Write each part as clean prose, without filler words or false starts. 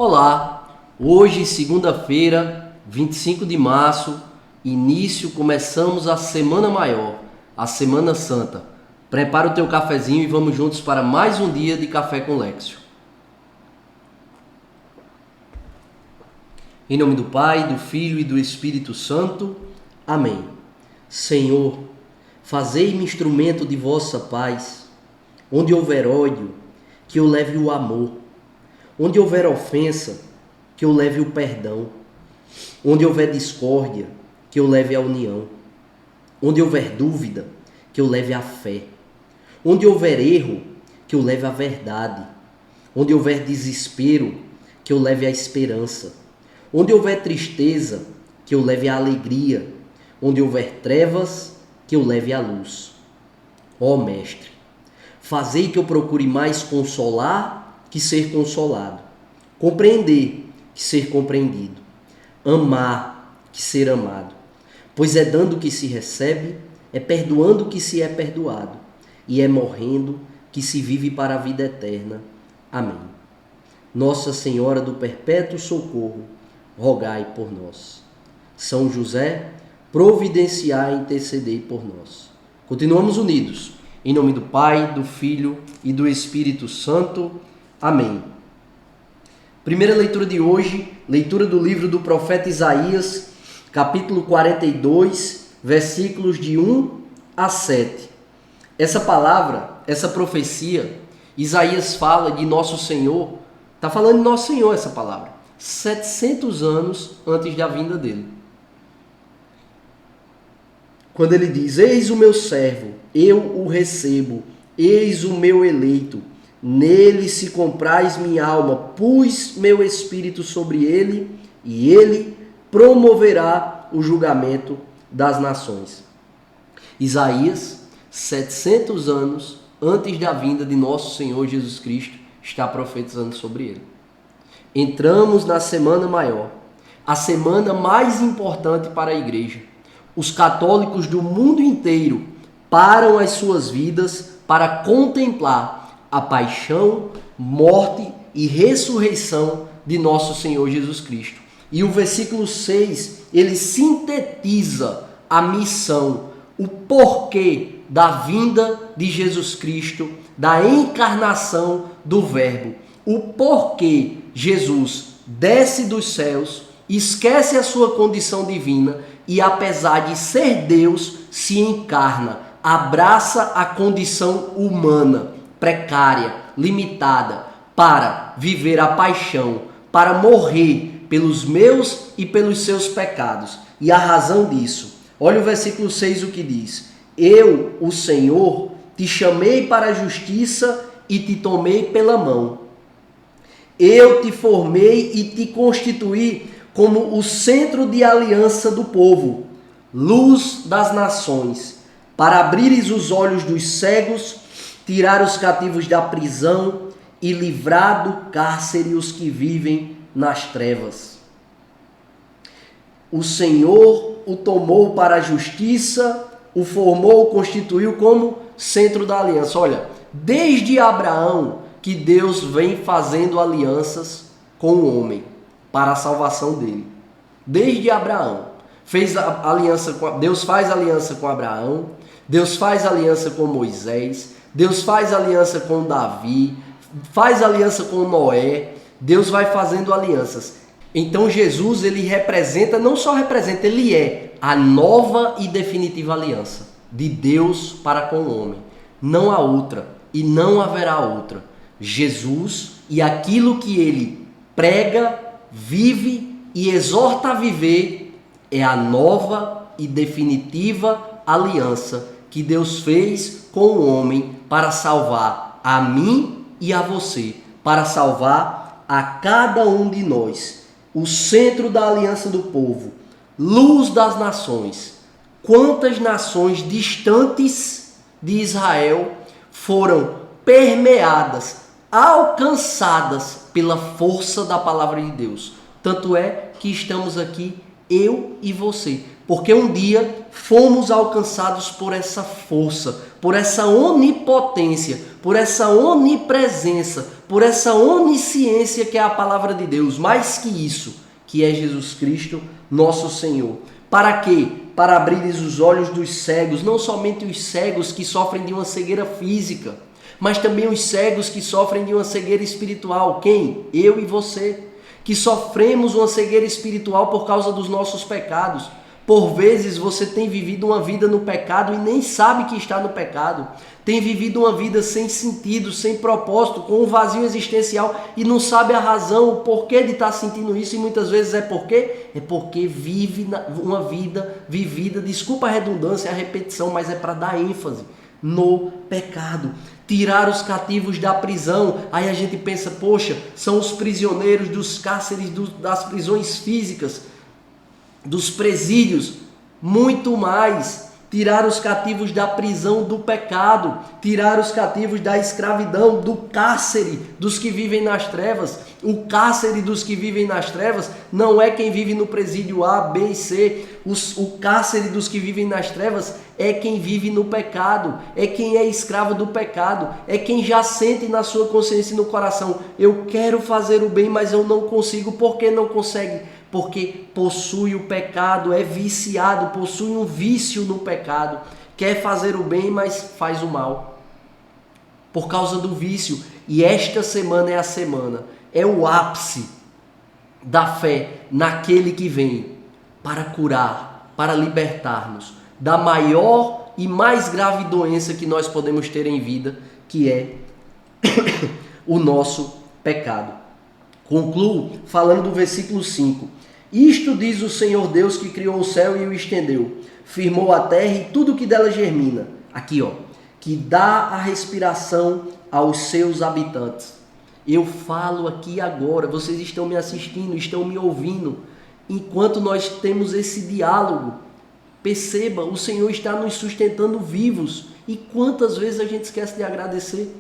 Olá, hoje, segunda-feira, 25 de março, começamos a Semana Maior, a Semana Santa. Prepara o teu cafezinho e vamos juntos para mais um dia de Café com Lexio. Em nome do Pai, do Filho e do Espírito Santo. Amém. Senhor, fazei-me instrumento de vossa paz. Onde houver ódio, que eu leve o amor. Onde houver ofensa, que eu leve o perdão. Onde houver discórdia, que eu leve a união. Onde houver dúvida, que eu leve a fé. Onde houver erro, que eu leve a verdade. Onde houver desespero, que eu leve a esperança. Onde houver tristeza, que eu leve a alegria. Onde houver trevas, que eu leve a luz. Ó Mestre, fazei que eu procure mais consolar que ser consolado, compreender que ser compreendido, amar que ser amado. Pois é dando que se recebe, é perdoando que se é perdoado, e é morrendo que se vive para a vida eterna. Amém. Nossa Senhora do Perpétuo Socorro, rogai por nós. São José, providenciai e intercedei por nós. Continuamos unidos, em nome do Pai, do Filho e do Espírito Santo. Amém. Primeira leitura de hoje, leitura do livro do profeta Isaías, capítulo 42, versículos de 1 a 7. Essa palavra, essa profecia, Isaías fala de Nosso Senhor, está falando de Nosso Senhor essa palavra, 700 anos antes da vinda dele. Quando ele diz, eis o meu servo, eu o recebo, eis o meu eleito, nele se comprais minha alma, pus meu espírito sobre ele, e ele promoverá o julgamento das nações. Isaías, 700 anos antes da vinda de nosso Senhor Jesus Cristo, está profetizando sobre ele. Entramos na Semana Maior, a semana mais importante para a igreja. Os católicos do mundo inteiro param as suas vidas para contemplar a paixão, morte e ressurreição de nosso Senhor Jesus Cristo. E o versículo 6, ele sintetiza a missão, o porquê da vinda de Jesus Cristo, da encarnação do Verbo. O porquê Jesus desce dos céus, esquece a sua condição divina e, apesar de ser Deus, se encarna, abraça a condição humana, precária, limitada, para viver a paixão, para morrer pelos meus e pelos seus pecados. E a razão disso, olha o versículo 6 o que diz: eu, o Senhor, te chamei para a justiça e te tomei pela mão. Eu te formei e te constituí como o centro de aliança do povo, luz das nações, para abrires os olhos dos cegos, tirar os cativos da prisão e livrar do cárcere os que vivem nas trevas. O Senhor o tomou para a justiça, o formou, o constituiu como centro da aliança. Olha, desde Abraão que Deus vem fazendo alianças com o homem para a salvação dele. Desde Abraão. Deus faz aliança com Abraão, Deus faz aliança com Moisés, Deus faz aliança com Davi, faz aliança com Noé, Deus vai fazendo alianças. Então Jesus, ele representa, não só representa, ele é a nova e definitiva aliança de Deus para com o homem. Não há outra e não haverá outra. Jesus e aquilo que ele prega, vive e exorta a viver é a nova e definitiva aliança que Deus fez com o homem para salvar a mim e a você, para salvar a cada um de nós. O centro da aliança do povo, luz das nações. Quantas nações distantes de Israel foram permeadas, alcançadas pela força da palavra de Deus. Tanto é que estamos aqui, eu e você, porque um dia fomos alcançados por essa força, por essa onipotência, por essa onipresença, por essa onisciência que é a palavra de Deus, mais que isso, que é Jesus Cristo, nosso Senhor. Para quê? Para abrires os olhos dos cegos, não somente os cegos que sofrem de uma cegueira física, mas também os cegos que sofrem de uma cegueira espiritual. Quem? Eu e você, que sofremos uma cegueira espiritual por causa dos nossos pecados. Por vezes você tem vivido uma vida no pecado e nem sabe que está no pecado. Tem vivido uma vida sem sentido, sem propósito, com um vazio existencial e não sabe a razão, o porquê de estar sentindo isso. E muitas vezes é porque vive uma vida vivida, desculpa a redundância, a repetição, mas é para dar ênfase no pecado. Tirar os cativos da prisão. Aí a gente pensa, poxa, são os prisioneiros dos cárceres, das prisões físicas, dos presídios. Muito mais. Tirar os cativos da prisão do pecado, tirar os cativos da escravidão, do cárcere dos que vivem nas trevas. O cárcere dos que vivem nas trevas não é quem vive no presídio A, B e C. O cárcere dos que vivem nas trevas é quem vive no pecado, é quem é escravo do pecado, é quem já sente na sua consciência e no coração: eu quero fazer o bem, mas eu não consigo. Por que não consegue? Porque possui o pecado, é viciado, possui um vício no pecado. Quer fazer o bem, mas faz o mal. Por causa do vício. E esta semana é a semana, é o ápice da fé naquele que vem para curar, para libertar-nos da maior e mais grave doença que nós podemos ter em vida, que é o nosso pecado. Concluo falando do versículo 5. Isto diz o Senhor Deus que criou o céu e o estendeu, firmou a terra e tudo que dela germina. Aqui, que dá a respiração aos seus habitantes. Eu falo aqui agora, vocês estão me assistindo, estão me ouvindo, enquanto nós temos esse diálogo. Perceba, o Senhor está nos sustentando vivos. E quantas vezes a gente esquece de agradecer?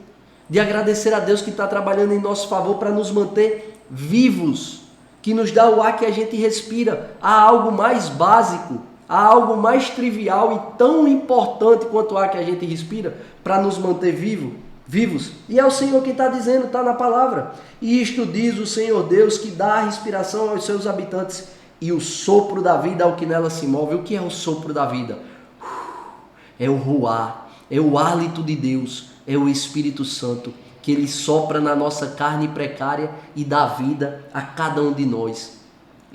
De agradecer a Deus que está trabalhando em nosso favor para nos manter vivos, que nos dá o ar que a gente respira. Há algo mais básico, há algo mais trivial e tão importante quanto o ar que a gente respira para nos manter vivos. E é o Senhor quem está dizendo, está na palavra. E isto diz o Senhor Deus que dá a respiração aos seus habitantes e o sopro da vida ao que nela se move. O que é o sopro da vida? É o ruar, é o hálito de Deus, é o Espírito Santo, que Ele sopra na nossa carne precária e dá vida a cada um de nós.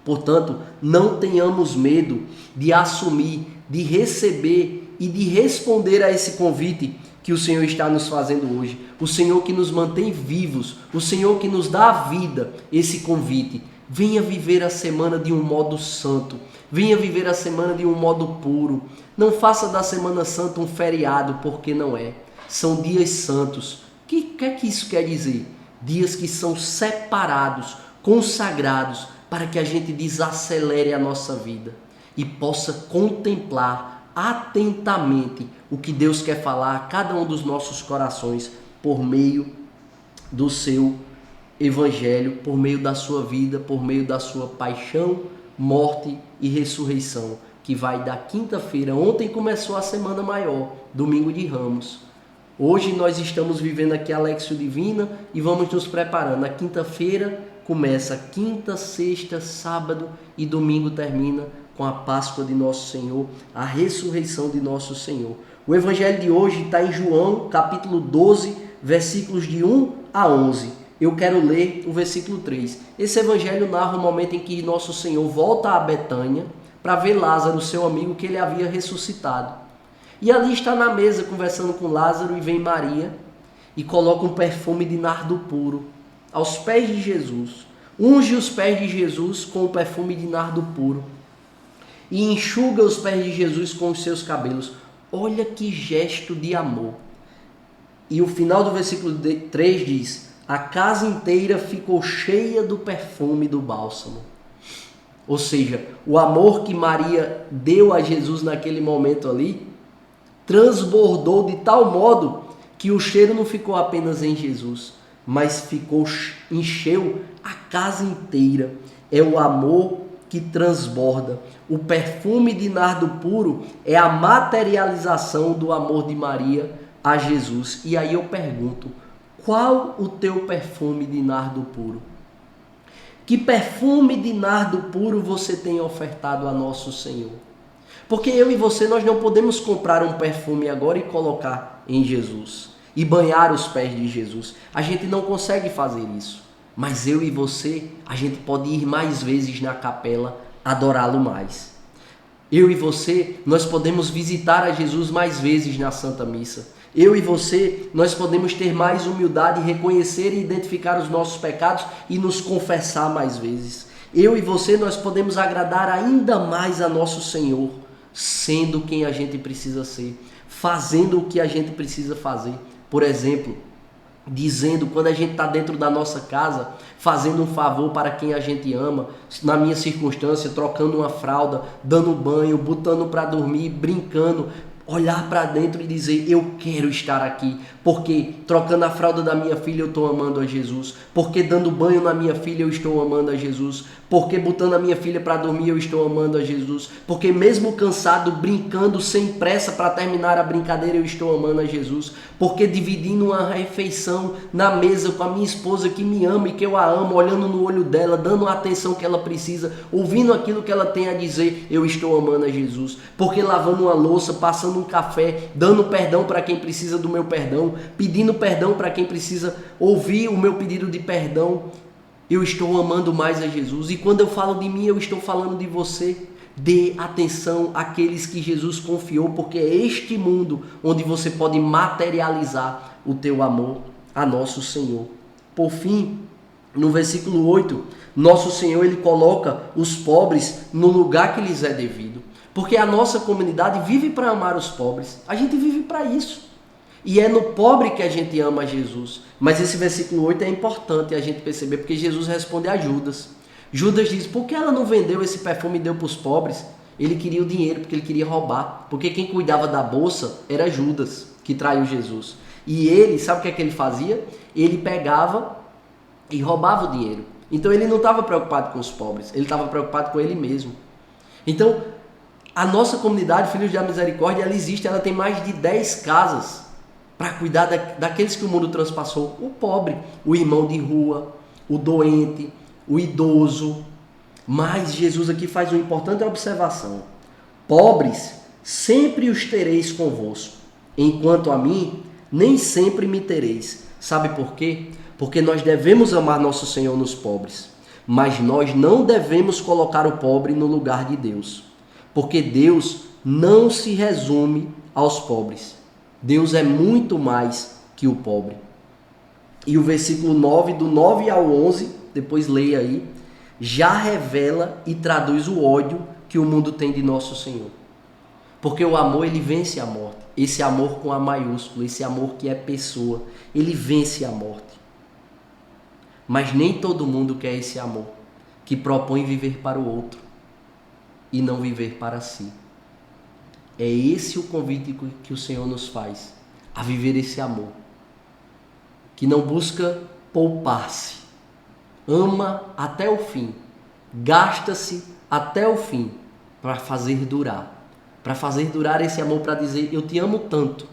Portanto, não tenhamos medo de assumir, de receber e de responder a esse convite que o Senhor está nos fazendo hoje. O Senhor que nos mantém vivos, o Senhor que nos dá a vida, esse convite. Venha viver a semana de um modo santo, venha viver a semana de um modo puro. Não faça da Semana Santa um feriado, porque não é. São dias santos. O que é que isso quer dizer? Dias que são separados, consagrados, para que a gente desacelere a nossa vida e possa contemplar atentamente o que Deus quer falar a cada um dos nossos corações por meio do seu Evangelho, por meio da sua vida, por meio da sua paixão, morte e ressurreição, que vai da quinta-feira. Ontem começou a semana maior, domingo de Ramos. Hoje nós estamos vivendo aqui a Lexio Divina e vamos nos preparando. A quinta-feira começa quinta, sexta, sábado e domingo termina com a Páscoa de nosso Senhor, a ressurreição de nosso Senhor. O Evangelho de hoje está em João, capítulo 12, versículos de 1 a 11. Eu quero ler o versículo 3. Esse evangelho narra o momento em que nosso Senhor volta a Betânia para ver Lázaro, seu amigo, que ele havia ressuscitado. E ali está na mesa conversando com Lázaro e vem Maria e coloca um perfume de nardo puro aos pés de Jesus. Unge os pés de Jesus com o perfume de nardo puro e enxuga os pés de Jesus com os seus cabelos. Olha que gesto de amor. E o final do versículo 3 diz: a casa inteira ficou cheia do perfume do bálsamo. Ou seja, o amor que Maria deu a Jesus naquele momento ali transbordou de tal modo que o cheiro não ficou apenas em Jesus, mas encheu a casa inteira. É o amor que transborda. O perfume de nardo puro é a materialização do amor de Maria a Jesus. E aí eu pergunto, qual o teu perfume de nardo puro? Que perfume de nardo puro você tem ofertado a nosso Senhor? Porque eu e você, nós não podemos comprar um perfume agora e colocar em Jesus e banhar os pés de Jesus. A gente não consegue fazer isso. Mas eu e você, a gente pode ir mais vezes na capela, adorá-lo mais. Eu e você, nós podemos visitar a Jesus mais vezes na Santa Missa. Eu e você, nós podemos ter mais humildade, reconhecer e identificar os nossos pecados e nos confessar mais vezes. Eu e você, nós podemos agradar ainda mais a nosso Senhor, sendo quem a gente precisa ser, fazendo o que a gente precisa fazer. Por exemplo, dizendo, quando a gente está dentro da nossa casa, fazendo um favor para quem a gente ama, na minha circunstância, trocando uma fralda, dando banho, botando para dormir, brincando, olhar para dentro e dizer, eu quero estar aqui, porque trocando a fralda da minha filha eu estou amando a Jesus, porque dando banho na minha filha eu estou amando a Jesus, porque botando a minha filha para dormir eu estou amando a Jesus, porque mesmo cansado, brincando sem pressa para terminar a brincadeira eu estou amando a Jesus, porque dividindo uma refeição na mesa com a minha esposa que me ama e que eu a amo, olhando no olho dela, dando a atenção que ela precisa, ouvindo aquilo que ela tem a dizer, eu estou amando a Jesus, porque lavando uma louça, passando um café, dando perdão para quem precisa do meu perdão, pedindo perdão para quem precisa ouvir o meu pedido de perdão, eu estou amando mais a Jesus. E quando eu falo de mim, eu estou falando de você. Dê atenção àqueles que Jesus confiou, porque é este mundo onde você pode materializar o teu amor a nosso Senhor. Por fim, no versículo 8, nosso Senhor ele coloca os pobres no lugar que lhes é devido. Porque a nossa comunidade vive para amar os pobres. A gente vive para isso. E é no pobre que a gente ama Jesus. Mas esse versículo 8 é importante a gente perceber, porque Jesus responde a Judas. Judas diz, por que ela não vendeu esse perfume e deu para os pobres? Ele queria o dinheiro, porque ele queria roubar. Porque quem cuidava da bolsa era Judas, que traiu Jesus. E ele, sabe o que é que ele fazia? Ele pegava e roubava o dinheiro. Então ele não estava preocupado com os pobres, ele estava preocupado com ele mesmo. Então, a nossa comunidade, Filhos da Misericórdia, ela existe, ela tem mais de 10 casas para cuidar daqueles que o mundo transpassou. O pobre, o irmão de rua, o doente, o idoso. Mas Jesus aqui faz uma importante observação. Pobres, sempre os tereis convosco. Enquanto a mim, nem sempre me tereis. Sabe por quê? Porque nós devemos amar nosso Senhor nos pobres. Mas nós não devemos colocar o pobre no lugar de Deus. Porque Deus não se resume aos pobres. Deus é muito mais que o pobre. E o versículo 9, do 9 ao 11, depois leia aí, já revela e traduz o ódio que o mundo tem de nosso Senhor. Porque o amor, ele vence a morte. Esse amor com A maiúsculo, esse amor que é pessoa, ele vence a morte. Mas nem todo mundo quer esse amor, que propõe viver para o outro e não viver para si. É esse o convite que o Senhor nos faz, a viver esse amor, que não busca poupar-se, ama até o fim, gasta-se até o fim para fazer durar esse amor, para dizer, eu te amo tanto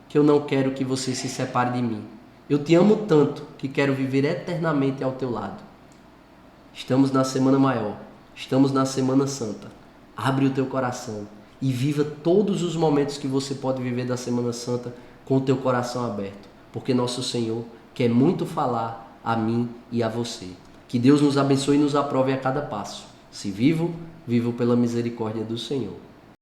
que eu não quero que você se separe de mim, eu te amo tanto que quero viver eternamente ao teu lado. Estamos na Semana Maior, estamos na Semana Santa, abre o teu coração e viva todos os momentos que você pode viver da Semana Santa com o teu coração aberto, porque nosso Senhor quer muito falar a mim e a você. Que Deus nos abençoe e nos aprove a cada passo. Se vivo, vivo pela misericórdia do Senhor.